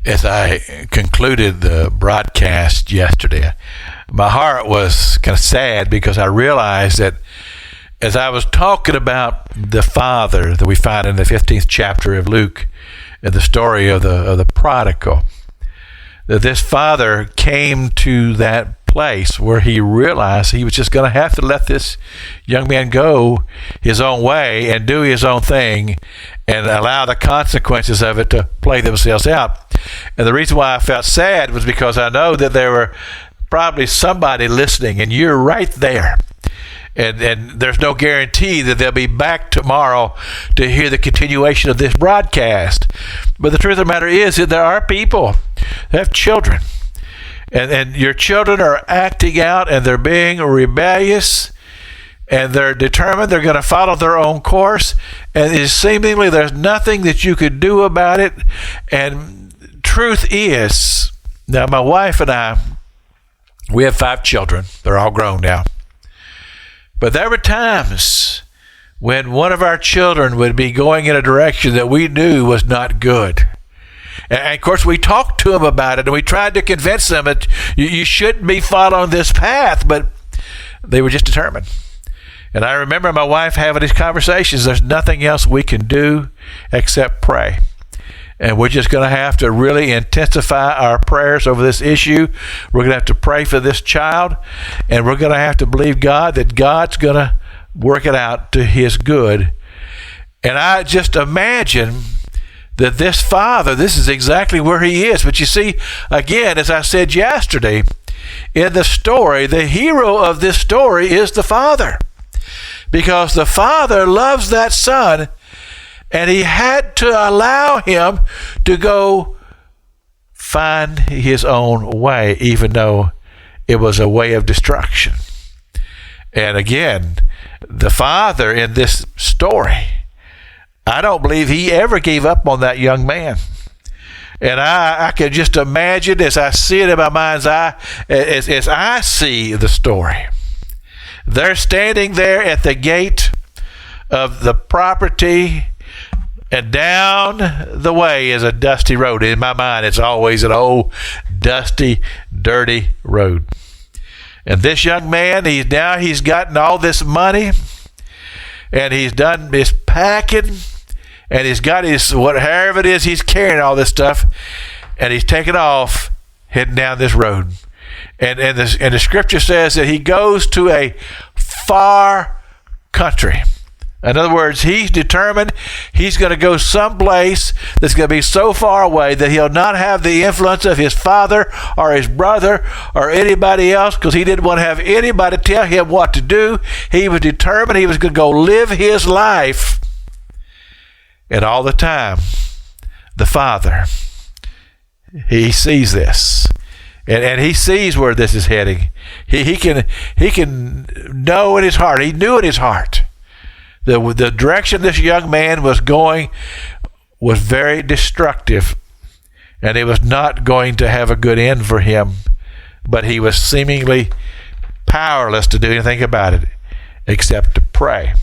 As I concluded the broadcast yesterday, my heart was kind of sad because I realized that as I was talking about the Father that we find in the 15th chapter of Luke, in the story of the prodigal, that this father came to that place where he realized he was just going to have to let this young man go his own way and do his own thing and allow the consequences of it to play themselves out. And the reason why I felt sad was because I know that there were probably somebody listening, and you're right there. And there's no guarantee that they'll be back tomorrow to hear the continuation of this broadcast. But the truth of the matter is that there are people that have children. And your children are acting out, and they're being rebellious, and they're determined they're going to follow their own course. And it's seemingly there's nothing that you could do about it. And truth is, now my wife and I, we have 5 children. They're all grown now. But there were times when one of our children would be going in a direction that we knew was not good. And of course, we talked to them about it, and we tried to convince them that you shouldn't be following this path, but they were just determined. And I remember my wife having these conversations. There's nothing else we can do except pray. And we're just going to have to really intensify our prayers over this issue. We're going to have to pray for this child, and we're going to have to believe God that God's going to work it out to his good. And I just imagine that this father, this is exactly where he is. But you see, again, as I said yesterday, in the story, the hero of this story is the father. Because the father loves that son, and he had to allow him to go find his own way, even though it was a way of destruction. And again, the father in this story, I don't believe he ever gave up on that young man. And I can just imagine, as I see it in my mind's eye, as I see the story, they're standing there at the gate of the property, and down the way is a dusty road. In my mind, it's always an old, dusty, dirty road. And this young man, he's gotten all this money, and he's done his packing, and he's got his, whatever it is, he's carrying all this stuff, and he's taking off, heading down this road. And the scripture says that he goes to a far country. In other words, he's determined he's going to go someplace that's going to be so far away that he'll not have the influence of his father or his brother or anybody else, because he didn't want to have anybody tell him what to do. He was determined he was going to go live his life. And all the time, the father, he sees this. And he sees where this is heading. He can know in his heart. He knew in his heart the direction this young man was going was very destructive, and it was not going to have a good end for him. But he was seemingly powerless to do anything about it except to pray.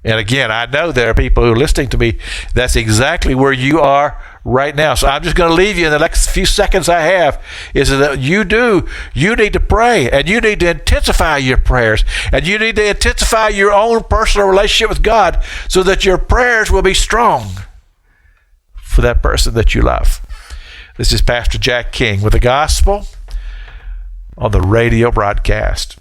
And again, I know there are people who are listening to me. That's exactly where you are right now. So I'm just going to leave you in the next few seconds I have, is that you need to pray, and you need to intensify your prayers, and you need to intensify your own personal relationship with God so that your prayers will be strong for that person that you love. This is Pastor Jack King with the gospel on the radio broadcast.